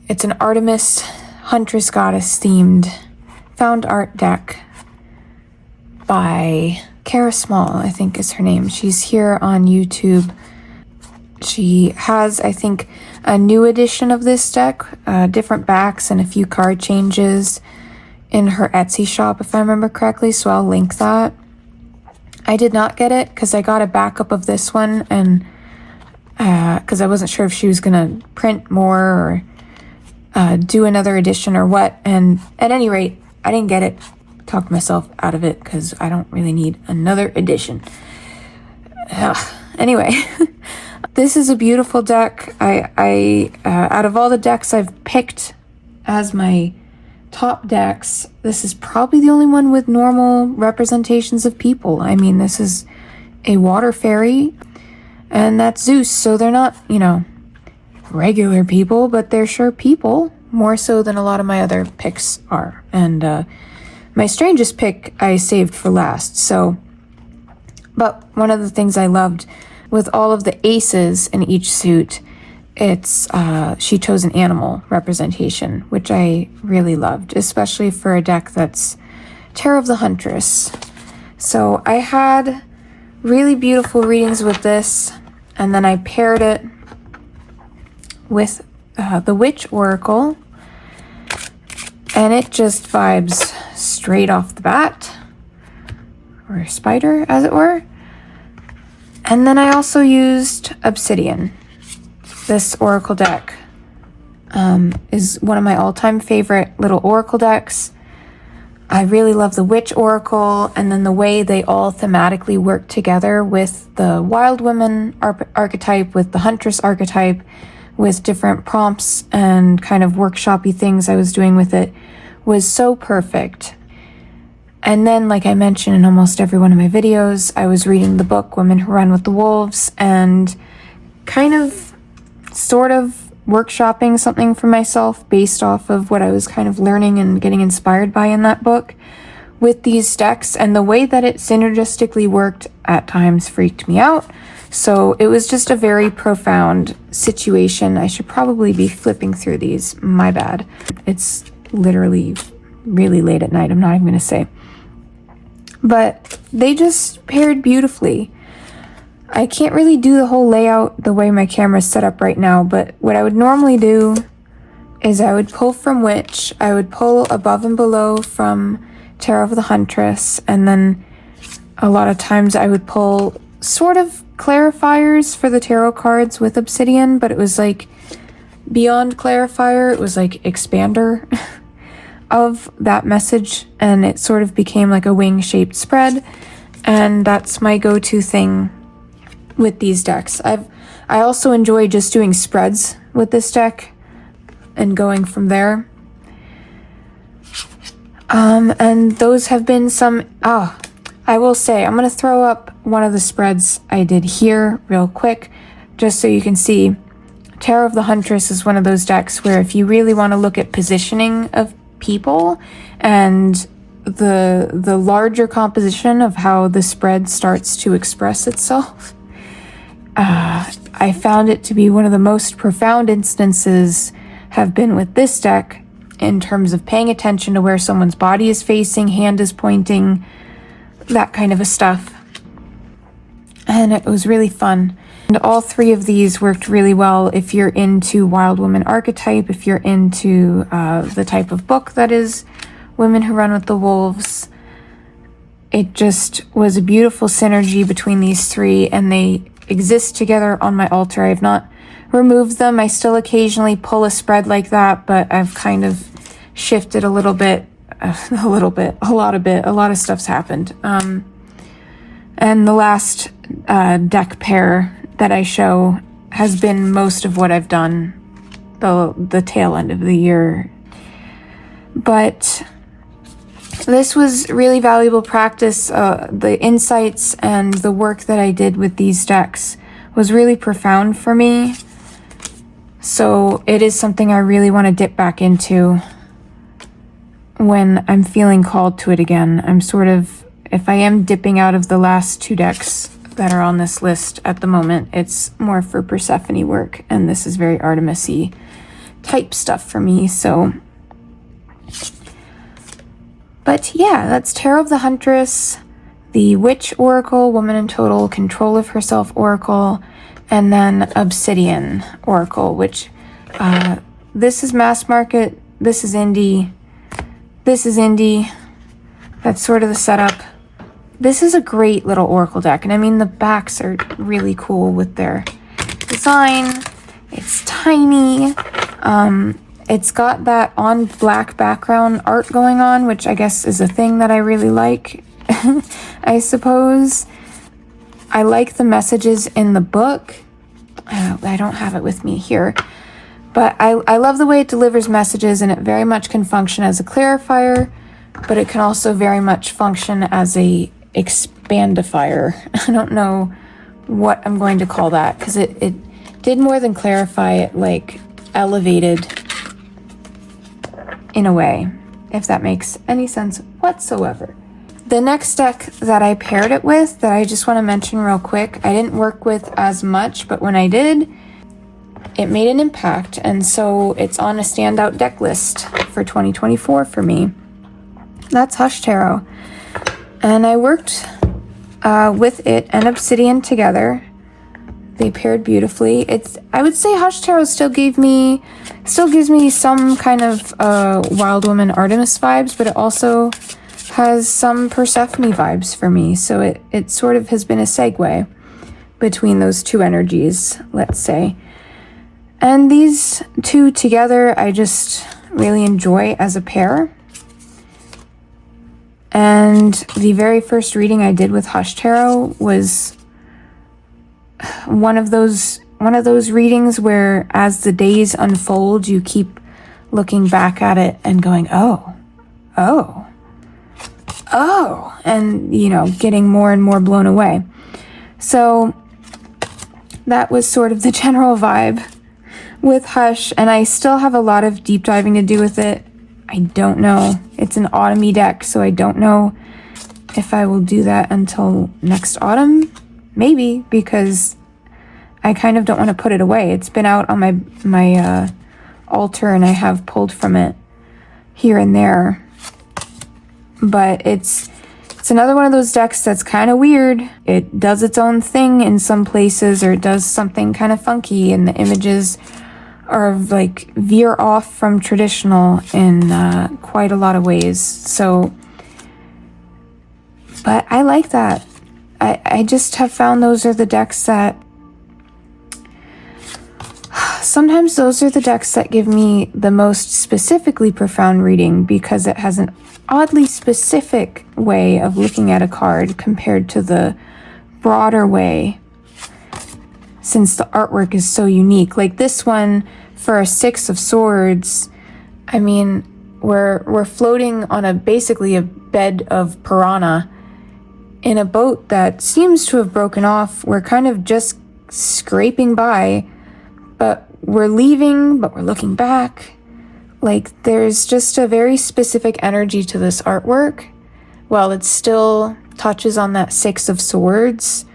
It's an Artemis Huntress goddess themed found art deck by Kara Small, I think is her name. She's here on YouTube. She has, I think, a new edition of this deck, different backs and a few card changes in her Etsy shop, if I remember correctly, so I'll link that. I did not get it because I got a backup of this one, and because I wasn't sure if she was going to print more or do another edition or what, and at any rate, I didn't get it. Talked myself out of it because I don't really need another edition. Anyway, this is a beautiful deck. I out of all the decks I've picked as my top decks, this is probably the only one with normal representations of people. I mean, this is a water fairy, and that's Zeus, so they're not, you know, regular people, but they're sure people, more so than a lot of my other picks are. And my strangest pick I saved for last, so, but one of the things I loved with all of the aces in each suit, it's she chose an animal representation, which I really loved, especially for a deck that's Tarot of the Huntress. So I had really beautiful readings with this, and then I paired it with the Witch Oracle, and it just vibes straight off the bat, or spider, as it were. And then I also used Obsidian. This Oracle deck is one of my all-time favorite little Oracle decks. I really love the Witch Oracle, and then the way they all thematically work together with the Wild Woman archetype, with the Huntress archetype, with different prompts and kind of workshop-y things I was doing with it, was so perfect. And then, like I mentioned in almost every one of my videos, I was reading the book Women Who Run with the Wolves and kind of sort of workshopping something for myself based off of what I was kind of learning and getting inspired by in that book with these decks, and the way that it synergistically worked at times freaked me out. So it was just a very profound situation. I should probably be flipping through these. My bad. It's literally really late at night. I'm not even going to say. But they just paired beautifully. I can't really do the whole layout the way my camera's set up right now, but what I would normally do is I would pull from Witch, I would pull above and below from Tarot of the Huntress, and then a lot of times I would pull sort of clarifiers for the tarot cards with Obsidian, but it was like beyond clarifier, it was like expander of that message, and it sort of became like a wing-shaped spread, and that's my go-to thing with these decks. I also enjoy just doing spreads with this deck and going from there. And those have been some, I will say, I'm going to throw up one of the spreads I did here real quick, just so you can see. Tarot of the Huntress is one of those decks where if you really want to look at positioning of people and the larger composition of how the spread starts to express itself, I found it to be one of the most profound instances have been with this deck in terms of paying attention to where someone's body is facing, hand is pointing, that kind of a stuff. And it was really fun. And all three of these worked really well if you're into Wild Woman archetype, if you're into the type of book that is Women Who Run with the Wolves. It just was a beautiful synergy between these three, and they exist together on my altar. I have not removed them. I still occasionally pull a spread like that, but I've kind of shifted a little bit, a lot of stuff's happened. And the last deck pair that I show has been most of what I've done the tail end of the year. But this was really valuable practice. The insights and the work that I did with these decks was really profound for me. So it is something I really want to dip back into. when I'm feeling called to it again. I'm sort of, if I am dipping out of the last 2 decks that are on this list at the moment, it's more for Persephone work, and this is very Artemis-y type stuff for me, so. But yeah, that's Tarot of the Huntress, the Witch Oracle, Woman in Total, Control of Herself Oracle, and then Obsidian Oracle, which this is mass market, this is indie, this is indie. That's sort of the setup. This is a great little Oracle deck, and I mean the backs are really cool with their design. It's tiny. It's got that on black background art going on, which I guess is a thing that I really like, I suppose. I like the messages in the book. I don't have it with me here, but I love the way it delivers messages, and it very much can function as a clarifier, but it can also very much function as a expandifier. I don't know what I'm going to call that, because it did more than clarify, it like elevated in a way, if that makes any sense whatsoever. The next deck that I paired it with, that I just want to mention real quick, I didn't work with as much, but when I did, it made an impact, and so it's on a standout deck list for 2024 for me. That's Hush Tarot. And I worked with it and Obsidian together. They paired beautifully. I would say Hush Tarot still gives me some kind of Wild Woman Artemis vibes, but it also has some Persephone vibes for me. So it sort of has been a segue between those two energies, let's say. And these two together, I just really enjoy as a pair. And the very first reading I did with Hush Tarot was one of those readings where as the days unfold, you keep looking back at it and going, oh, and, you know, getting more and more blown away. So that was sort of the general vibe with Hush, and I still have a lot of deep diving to do with it. I don't know. It's an autumn-y deck, so I don't know if I will do that until next autumn. Maybe, because I kind of don't want to put it away. It's been out on my altar, and I have pulled from it here and there. But it's another one of those decks that's kind of weird. It does its own thing in some places, or it does something kind of funky, and the images are like veer off from traditional in quite a lot of ways. So, but I like that. I just have found those are the decks that sometimes those are the decks that give me the most specifically profound reading, because it has an oddly specific way of looking at a card compared to the broader way, since the artwork is so unique. Like this one, for a 6 of Swords, I mean, we're floating on basically a bed of piranha in a boat that seems to have broken off. We're kind of just scraping by, but we're leaving, but we're looking back. Like, there's just a very specific energy to this artwork. While it still touches on that 6 of Swords,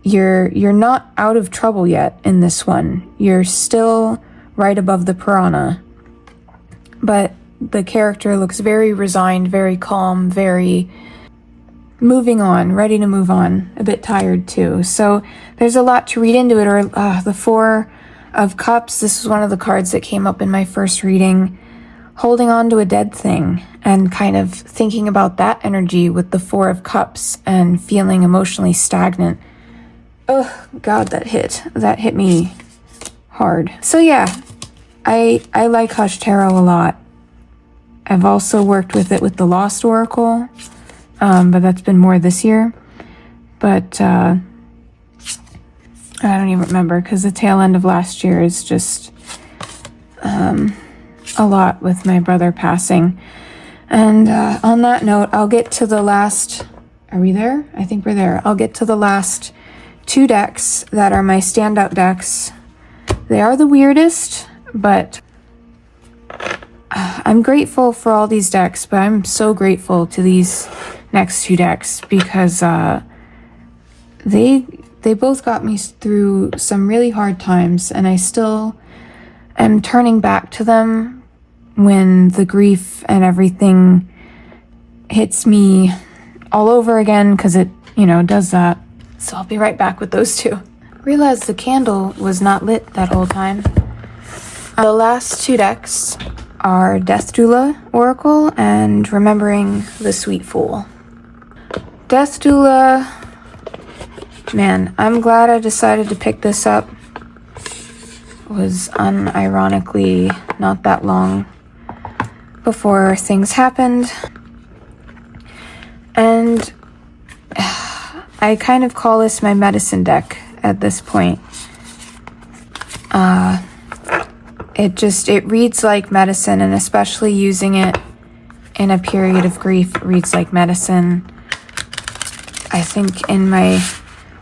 you're not out of trouble yet in this one. You're still right above the piranha. But the character looks very resigned, very calm, very moving on, ready to move on, a bit tired too. So there's a lot to read into it. Or the 4 of Cups, this was one of the cards that came up in my first reading, holding on to a dead thing and kind of thinking about that energy with the 4 of Cups and feeling emotionally stagnant. Oh God, that hit me hard. So yeah, I like Hush Tarot a lot. I've also worked with it with the Lost Oracle, but that's been more this year. But I don't even remember, because the tail end of last year is just a lot with my brother passing. And on that note, I'll get to the last... Are we there? I think we're there. I'll get to the last 2 decks that are my standout decks. They are the weirdest, but I'm grateful for all these decks, but I'm so grateful to these next two decks because they both got me through some really hard times, and I still am turning back to them when the grief and everything hits me all over again, because it, does that. So I'll be right back with those two. Realized the candle was not lit that whole time. The last two decks are Death Doula Oracle and Remembering the Sweet Fool. Death Doula, man, I'm glad I decided to pick this up. It was unironically not that long before things happened. And I kind of call this my medicine deck at this point. It reads like medicine, and especially using it in a period of grief, it reads like medicine. I think in my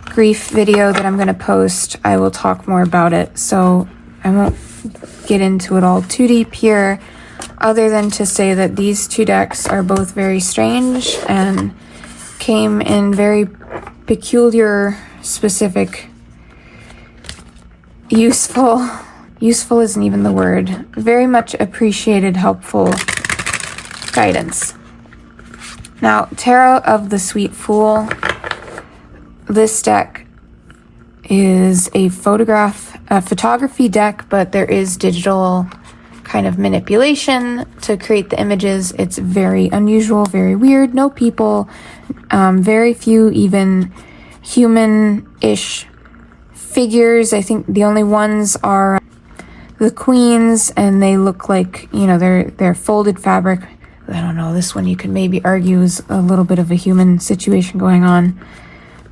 grief video that I'm going to post, I will talk more about it, so I won't get into it all too deep here, other than to say that these two decks are both very strange and came in very peculiar, specific, useful isn't even the word, very much appreciated, helpful guidance. Now, Tarot of the Sweet Fool, this deck is a photography deck, but there is digital kind of manipulation to create the images. It's very unusual, very weird, no people, very few even human-ish figures. I think the only ones are the queens, and they look like, they're folded fabric. I don't know, this one you could maybe argue is a little bit of a human situation going on.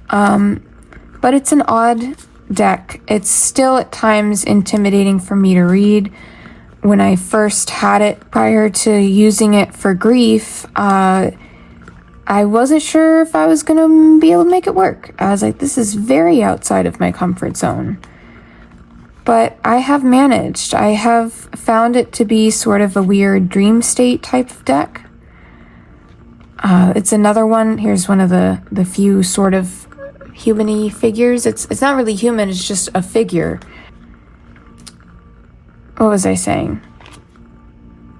But it's an odd deck. It's still at times intimidating for me to read. When I first had it, prior to using it for grief, I wasn't sure if I was going to be able to make it work. I was like, this is very outside of my comfort zone. But I have managed. I have found it to be sort of a weird dream state type of deck. It's another one. Here's one of the few sort of human-y figures. It's not really human, it's just a figure. What was I saying?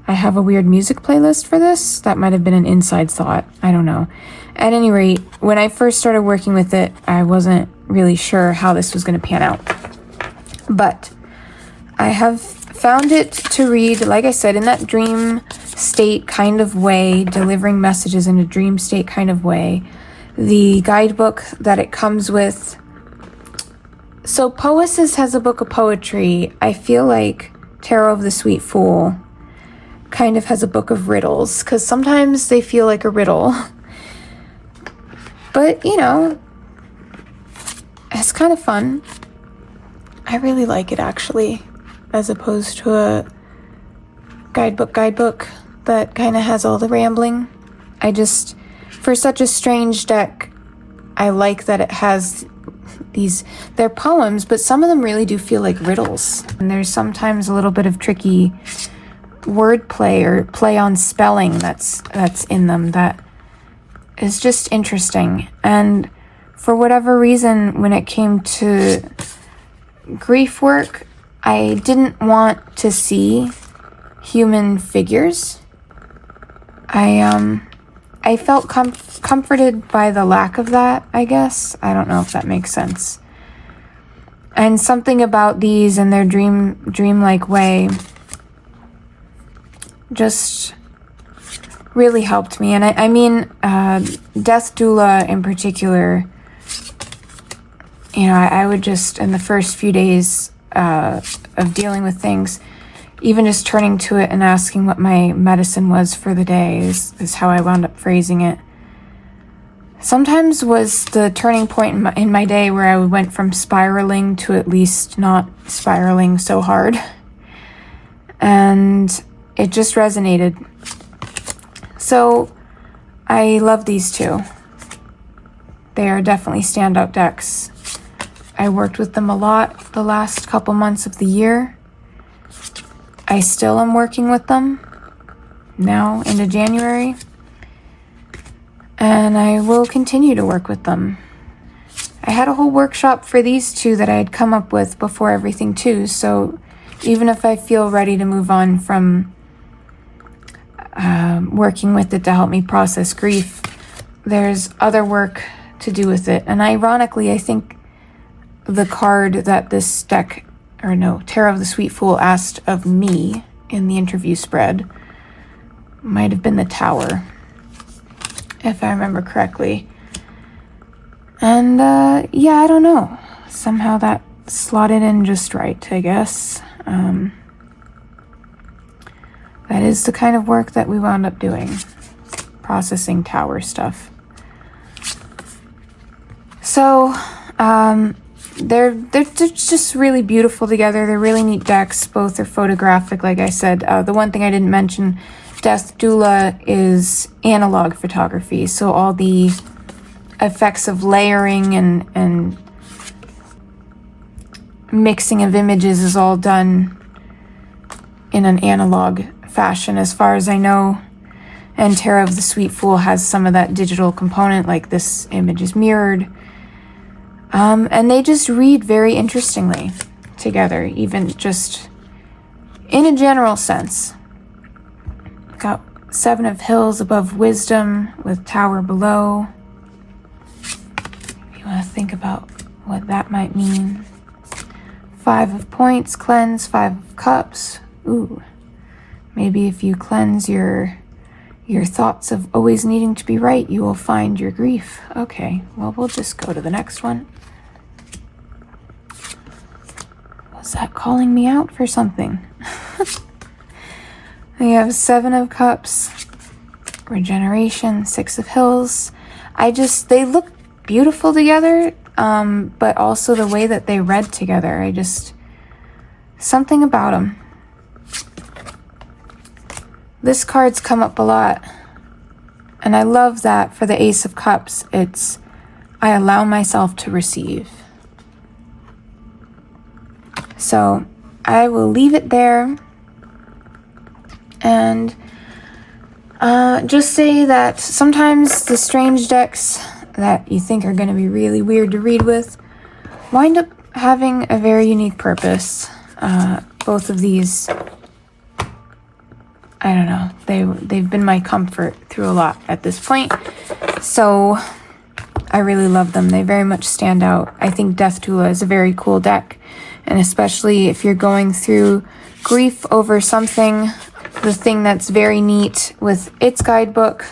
I have a weird music playlist for this? That might have been an inside thought. I don't know. At any rate, when I first started working with it, I wasn't really sure how this was going to pan out. But I have found it to read, like I said, in that dream state kind of way, delivering messages in a dream state kind of way. The guidebook that it comes with. So Poesis has a book of poetry. I feel like Tarot of the Sweet Fool kind of has a book of riddles, because sometimes they feel like a riddle. But, it's kind of fun. I really like it, actually, as opposed to a guidebook that kind of has all the rambling. For such a strange deck, I like that it has they're poems, but some of them really do feel like riddles. And there's sometimes a little bit of tricky wordplay or play on spelling that's in them that is just interesting. And for whatever reason, when it came to grief work, I didn't want to see human figures. I felt comforted by the lack of that, I guess. I don't know if that makes sense. And something about these in their dreamlike way just really helped me. And I mean, Death Doula in particular, I would just, in the first few days of dealing with things, even just turning to it and asking what my medicine was for the day is how I wound up phrasing it. Sometimes was the turning point in my day where I went from spiraling to at least not spiraling so hard. And it just resonated. So I love these two. They are definitely standout decks. I worked with them a lot the last couple months of the year. I still am working with them. now into January. And I will continue to work with them. I had a whole workshop for these two that I had come up with before everything too, so even if I feel ready to move on from working with it to help me process grief, there's other work to do with it. And ironically, I think the card that this deck, or no, Tarot of the Sweet Fool asked of me in the interview spread might have been the Tower, if I remember correctly. And yeah, I don't know. Somehow that slotted in just right, I guess. That is the kind of work that we wound up doing, processing Tower stuff. So, they're just really beautiful together. They're really neat decks. Both are photographic, like I said. The one thing I didn't mention, Death Doula is analog photography, so all the effects of layering and mixing of images is all done in an analog fashion, as far as I know. And Tarot of the Sweet Fool has some of that digital component, like this image is mirrored. And they just read very interestingly together, even just in a general sense. Got Seven of Hills above Wisdom with Tower below. If you want to think about what that might mean. Five of Points, cleanse, Five of Cups. Ooh, maybe if you cleanse your thoughts of always needing to be right, you will find your grief. Okay, well, we'll just go to the next one. Was that calling me out for something? We have Seven of Cups, Regeneration, Six of Hills. They look beautiful together, but also the way that they read together, something about them. This card's come up a lot, and I love that for the Ace of Cups. It's, I allow myself to receive. So I will leave it there and just say that sometimes the strange decks that you think are going to be really weird to read with wind up having a very unique purpose. Both of these, I don't know, they've been my comfort through a lot at this point. So I really love them. They very much stand out. I think Death Doula is a very cool deck. And especially if you're going through grief over something, the thing that's very neat with its guidebook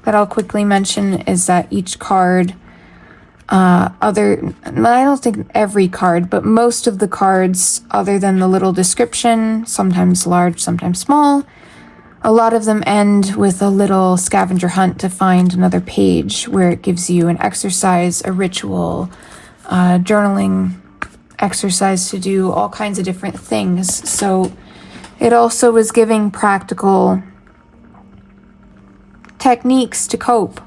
that I'll quickly mention is that each card, I don't think every card, but most of the cards, other than the little description, sometimes large, sometimes small, a lot of them end with a little scavenger hunt to find another page where it gives you an exercise, a ritual, journaling exercise to do, all kinds of different things. So it also was giving practical techniques to cope.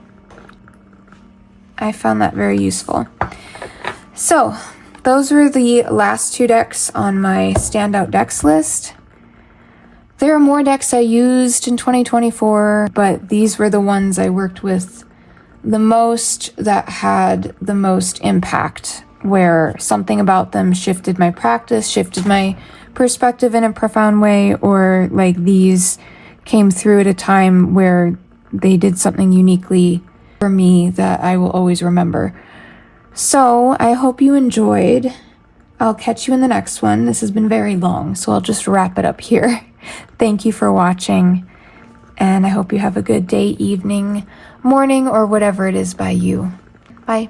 I found that very useful. So those were the last two decks on my standout decks list. There are more decks I used in 2024, but these were the ones I worked with the most, that had the most impact, where something about them shifted my practice, shifted my perspective in a profound way, or like these came through at a time where they did something uniquely for me that I will always remember. So I hope you enjoyed. I'll catch you in the next one. This has been very long, so I'll just wrap it up here. Thank you for watching, and I hope you have a good day, evening, morning, or whatever it is by you. Bye.